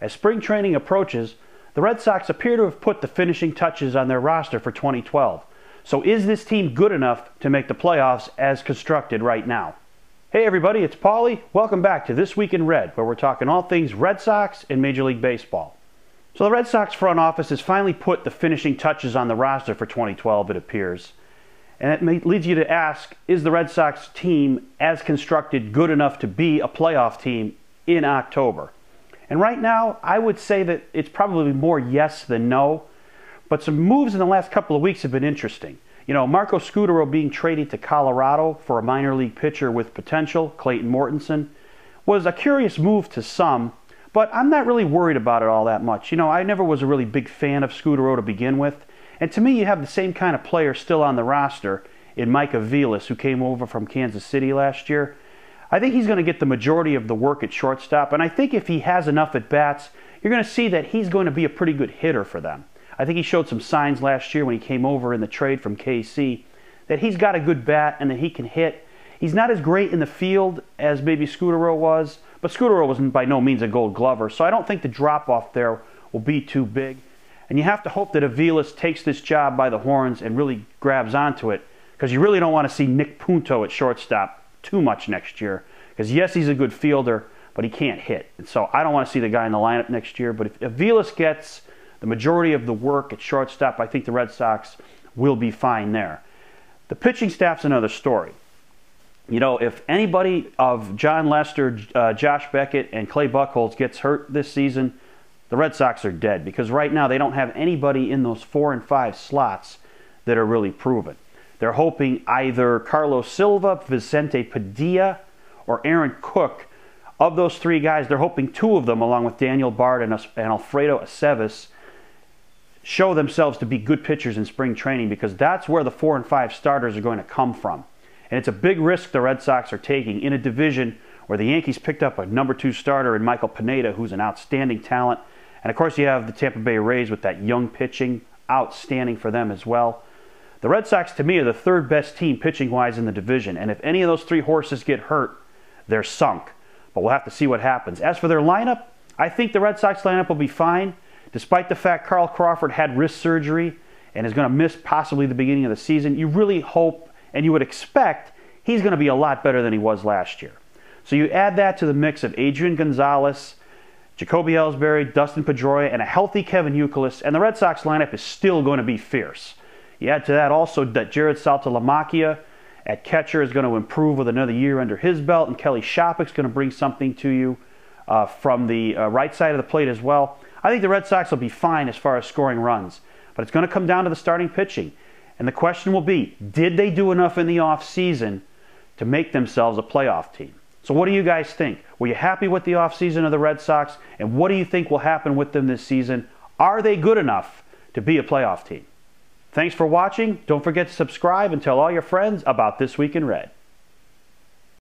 As spring training approaches, the Red Sox appear to have put the finishing touches on their roster for 2012. So is this team good enough to make the playoffs as constructed right now? Hey everybody, it's Paulie. Welcome back to This Week in Red, where we're talking all things Red Sox and Major League Baseball. So the Red Sox front office has finally put the finishing touches on the roster for 2012, it appears. And it leads you to ask, is the Red Sox team as constructed good enough to be a playoff team in October? And right now, I would say that it's probably more yes than no. But some moves in the last couple of weeks have been interesting. You know, Marco Scutaro being traded to Colorado for a minor league pitcher with potential, Clayton Mortensen, was a curious move to some, but I'm not really worried about it all that much. You know, I never was a really big fan of Scutaro to begin with. And to me, you have the same kind of player still on the roster in Mike Aviles, who came over from Kansas City last year. I think he's going to get the majority of the work at shortstop, and I think if he has enough at-bats, you're going to see that he's going to be a pretty good hitter for them. I think he showed some signs last year when he came over in the trade from KC that he's got a good bat and that he can hit. He's not as great in the field as maybe Scutaro was, but Scutaro was by no means a gold glover, so I don't think the drop-off there will be too big. And you have to hope that Aviles takes this job by the horns and really grabs onto it, because you really don't want to see Nick Punto at shortstop too much next year, because yes, he's a good fielder, but he can't hit. And so I don't want to see the guy in the lineup next year, but if Aviles gets the majority of the work at shortstop, I think the Red Sox will be fine there. The pitching staff's another story. You know, if anybody of John Lester, Josh Beckett, and Clay Buchholz gets hurt this season, the Red Sox are dead, because right now they don't have anybody in those 4 and 5 slots that are really proven. They're hoping either Carlos Silva, Vicente Padilla, or Aaron Cook. Of those 3 guys, they're hoping 2 of them, along with Daniel Bard and Alfredo Aceves, show themselves to be good pitchers in spring training, because that's where the 4 and 5 starters are going to come from. And it's a big risk the Red Sox are taking in a division where the Yankees picked up a number 2 starter in Michael Pineda, who's an outstanding talent. And of course you have the Tampa Bay Rays with that young pitching, outstanding for them as well. The Red Sox, to me, are the 3rd best team pitching-wise in the division. And if any of those 3 horses get hurt, they're sunk. But we'll have to see what happens. As for their lineup, I think the Red Sox lineup will be fine, despite the fact Carl Crawford had wrist surgery and is going to miss possibly the beginning of the season. You really hope and you would expect he's going to be a lot better than he was last year. So you add that to the mix of Adrian Gonzalez, Jacoby Ellsbury, Dustin Pedroia, and a healthy Kevin Youkilis, and the Red Sox lineup is still going to be fierce. You add to that also that Jared Saltalamacchia at catcher is going to improve with another year under his belt, and Kelly Shopik's going to bring something to you from the right side of the plate as well. I think the Red Sox will be fine as far as scoring runs, but it's going to come down to the starting pitching. And the question will be, did they do enough in the offseason to make themselves a playoff team? So what do you guys think? Were you happy with the offseason of the Red Sox? And what do you think will happen with them this season? Are they good enough to be a playoff team? Thanks for watching. Don't forget to subscribe and tell all your friends about This Week in Red.